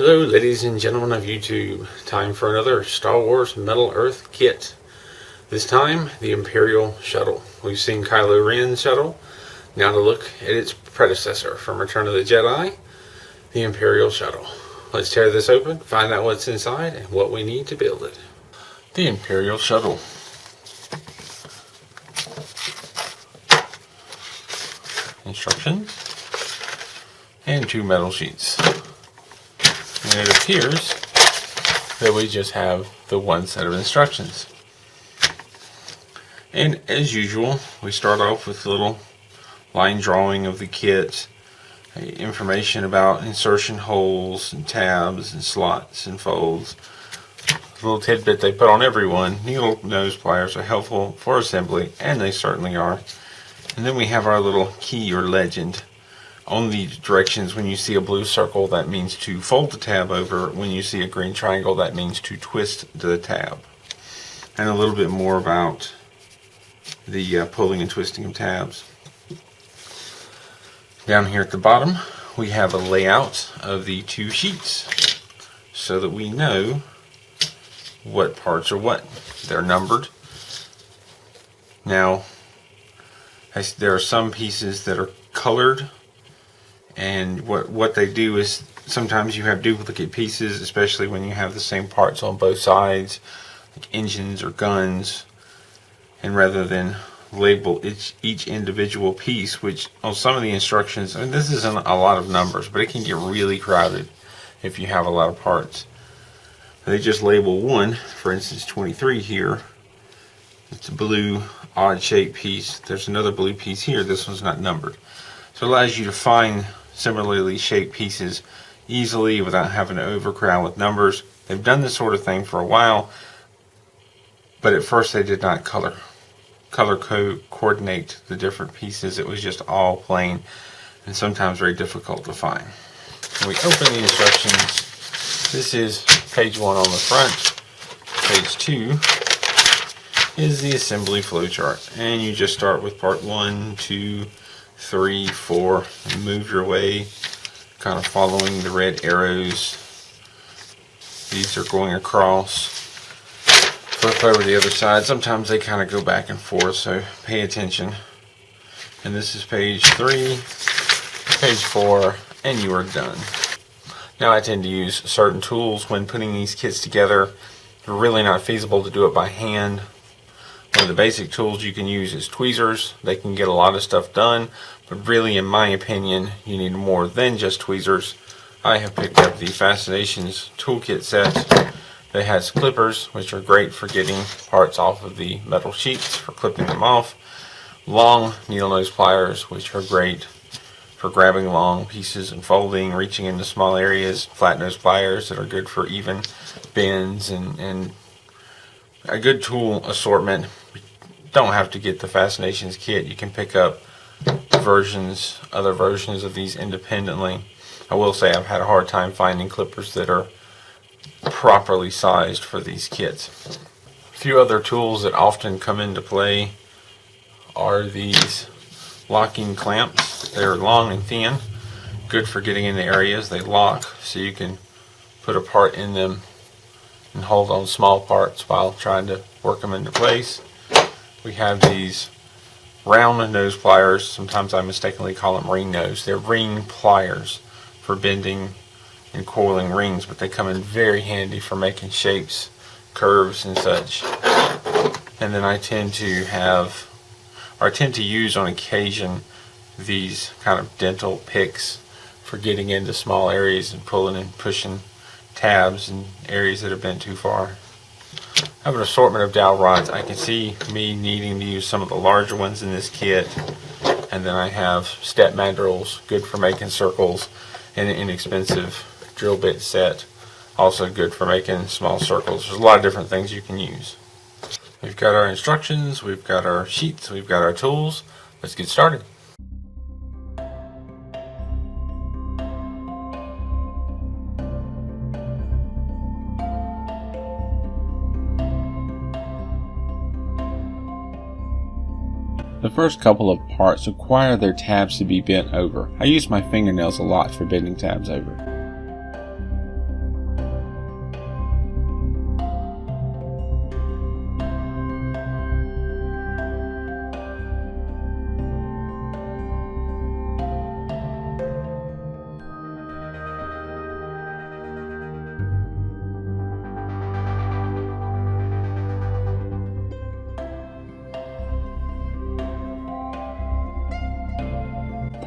Hello ladies and gentlemen of YouTube, time for another Star Wars Metal Earth kit. This time, the Imperial Shuttle. We've seen Kylo Ren's shuttle, now to look at its predecessor from Return of the Jedi, the Imperial Shuttle. Let's tear this open, find out what's inside and what we need to build it. The Imperial Shuttle. Instructions and 2 metal sheets. And it appears that we just have the one set of instructions. And as usual, we start off with a little line drawing of the kit, information about insertion holes and tabs and slots and folds. A little tidbit they put on everyone: needle nose pliers are helpful for assembly, and they certainly are. And then we have our little key or legend. On the directions, when you see a blue circle, that means to fold the tab over. When you see a green triangle, that means to twist the tab. And a little bit more about the pulling and twisting of tabs. Down here at the bottom, we have a layout of the 2 sheets so that we know what parts are what. They're numbered. Now, there are some pieces that are colored. And what they do is sometimes you have duplicate pieces, especially when you have the same parts on both sides, like engines or guns. And rather than label each individual piece, which on some of the instructions, I mean, this isn't a lot of numbers, but it can get really crowded if you have a lot of parts. They just label one, for instance 23 here. It's a blue odd shaped piece. There's another blue piece here. This one's not numbered. So it allows you to find similarly shaped pieces easily without having to overcrowd with numbers. They've done this sort of thing for a while, but at first they did not color coordinate the different pieces. It was just all plain and sometimes very difficult to find. When we open the instructions, this is page 1 on the front. Page 2 is the assembly flowchart, and you just start with part 1, 2, 3, 4, and move your way, kind of following the red arrows. These are going across. Flip over the other side. Sometimes they kind of go back and forth, so pay attention. And this is page 3, page 4, and you are done. Now I tend to use certain tools when putting these kits together. It's really not feasible to do it by hand. One of the basic tools you can use is tweezers. They can get a lot of stuff done, but really, in my opinion, you need more than just tweezers. I have picked up the Fascinations toolkit set. They has clippers, which are great for getting parts off of the metal sheets, for clipping them off. Long needle nose pliers, which are great for grabbing long pieces and folding, reaching into small areas. Flat nose pliers that are good for even bends, and a good tool assortment. You don't have to get the Fascinations kit. You can pick up other versions of these independently. I will say I've had a hard time finding clippers that are properly sized for these kits. A few other tools that often come into play are these locking clamps. They're long and thin, good for getting into areas. They lock, so you can put a part in them and hold on small parts while trying to work them into place. We have these round nose pliers. Sometimes I mistakenly call them ring nose. They're ring pliers for bending and coiling rings, but they come in very handy for making shapes, curves, and such. And then I tend to use on occasion these kind of dental picks for getting into small areas and pulling and pushing tabs in areas that have been too far. I have an assortment of dowel rods. I can see me needing to use some of the larger ones in this kit. And then I have step mandrels, good for making circles, and an inexpensive drill bit set, also good for making small circles. There's a lot of different things you can use. We've got our instructions, we've got our sheets, we've got our tools. Let's get started. The first couple of parts require their tabs to be bent over. I use my fingernails a lot for bending tabs over.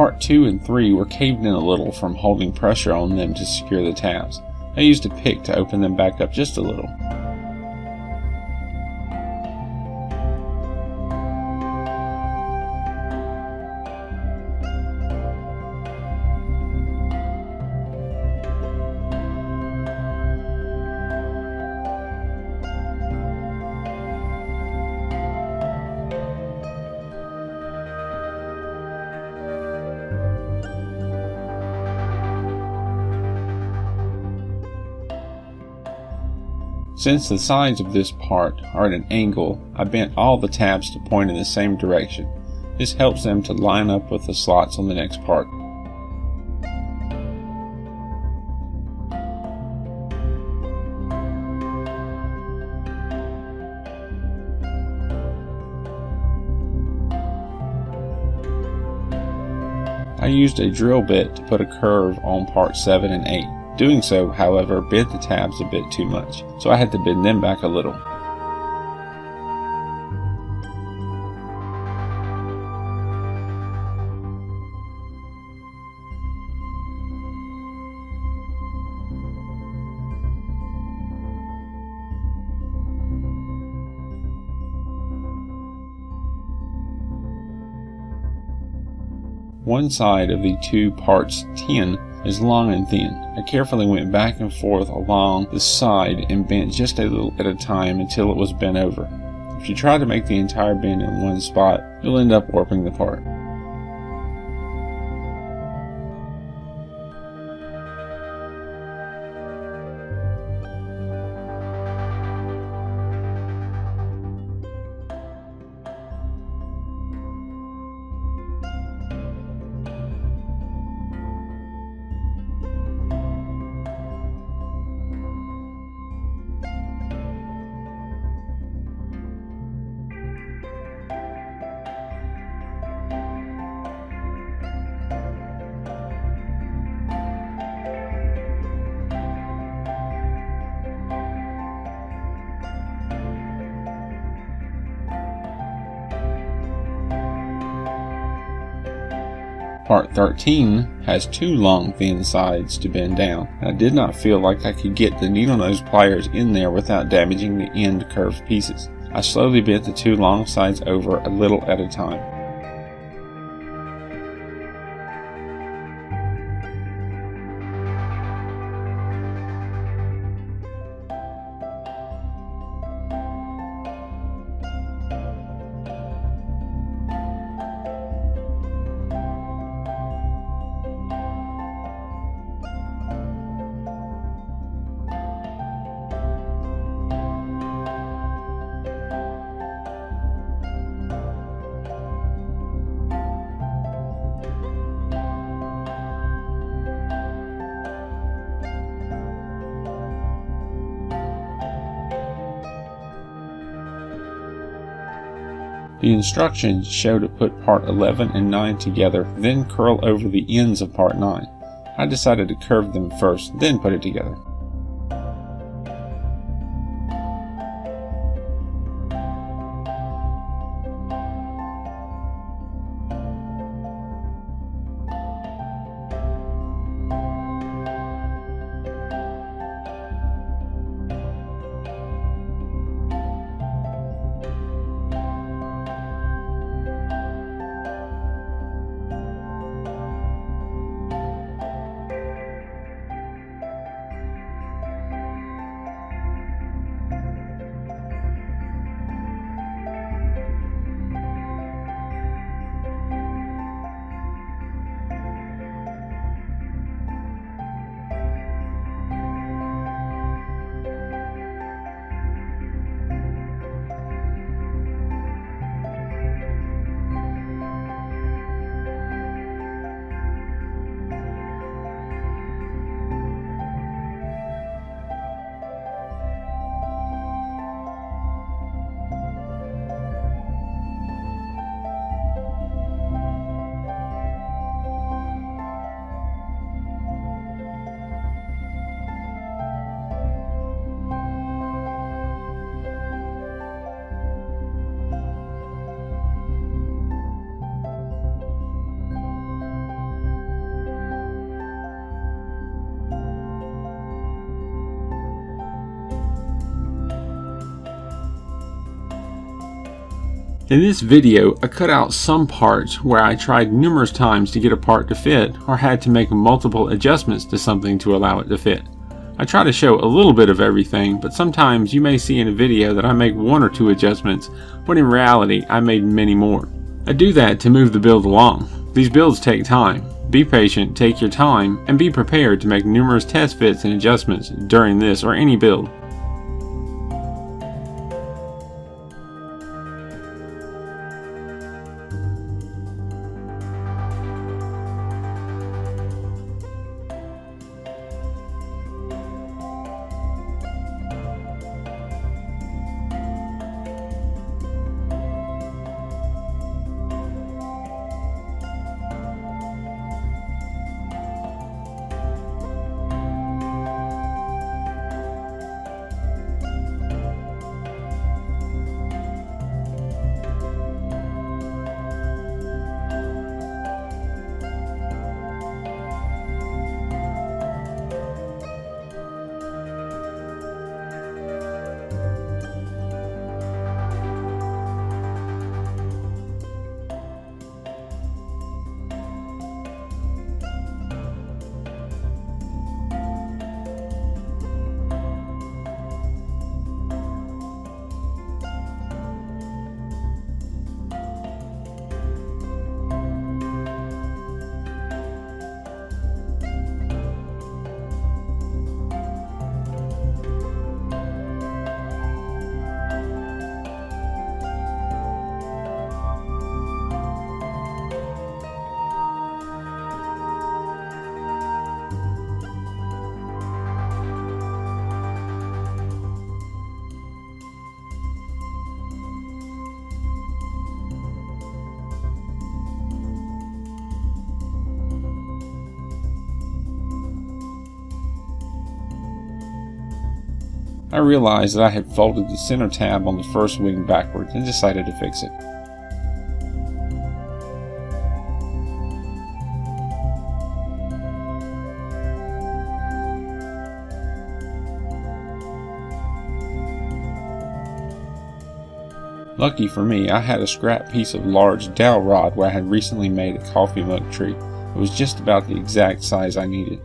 Part 2 and 3 were caved in a little from holding pressure on them to secure the tabs. I used a pick to open them back up just a little. Since the sides of this part are at an angle, I bent all the tabs to point in the same direction. This helps them to line up with the slots on the next part. I used a drill bit to put a curve on part 7 and 8. Doing so, however, bent the tabs a bit too much, so I had to bend them back a little. One side of the two parts 10 is long and thin. I carefully went back and forth along the side and bent just a little at a time until it was bent over. If you try to make the entire bend in one spot, you'll end up warping the part. Part 13 has two long thin sides to bend down. I did not feel like I could get the needle nose pliers in there without damaging the end curved pieces. I slowly bent the two long sides over a little at a time. The instructions show to put part 11 and 9 together, then curl over the ends of part 9. I decided to curve them first, then put it together. In this video, I cut out some parts where I tried numerous times to get a part to fit or had to make multiple adjustments to something to allow it to fit. I try to show a little bit of everything, but sometimes you may see in a video that I make 1 or 2 adjustments, when in reality I made many more. I do that to move the build along. These builds take time. Be patient, take your time, and be prepared to make numerous test fits and adjustments during this or any build. I realized that I had folded the center tab on the first wing backwards and decided to fix it. Lucky for me, I had a scrap piece of large dowel rod where I had recently made a coffee mug tree. It was just about the exact size I needed.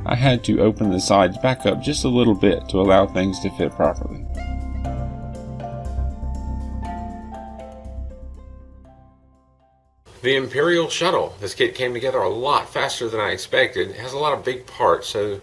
I had to open the sides back up just a little bit to allow things to fit properly. The Imperial Shuttle. This kit came together a lot faster than I expected. It has a lot of big parts, so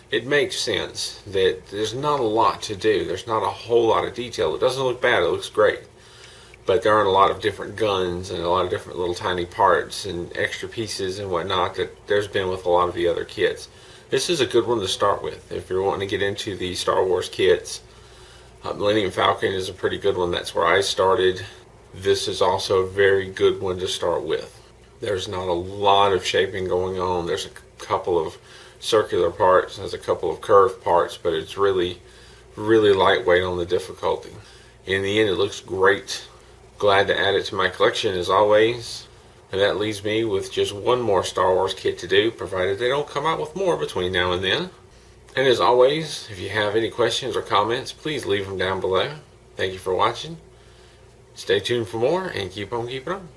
it makes sense that there's not a lot to do. There's not a whole lot of detail. It doesn't look bad, it looks great. But there aren't a lot of different guns and a lot of different little tiny parts and extra pieces and whatnot that there's been with a lot of the other kits. This is a good one to start with if you're wanting to get into the Star Wars kits. Millennium Falcon is a pretty good one. That's where I started. This is also a very good one to start with. There's not a lot of shaping going on. There's a couple of circular parts, there's a couple of curved parts, but it's really lightweight on the difficulty. In the end, it looks great. Glad to add it to my collection as always. And that leaves me with just one more Star Wars kit to do, provided they don't come out with more between now and then. And as always, if you have any questions or comments, please leave them down below. Thank you for watching. Stay tuned for more and keep on keeping on.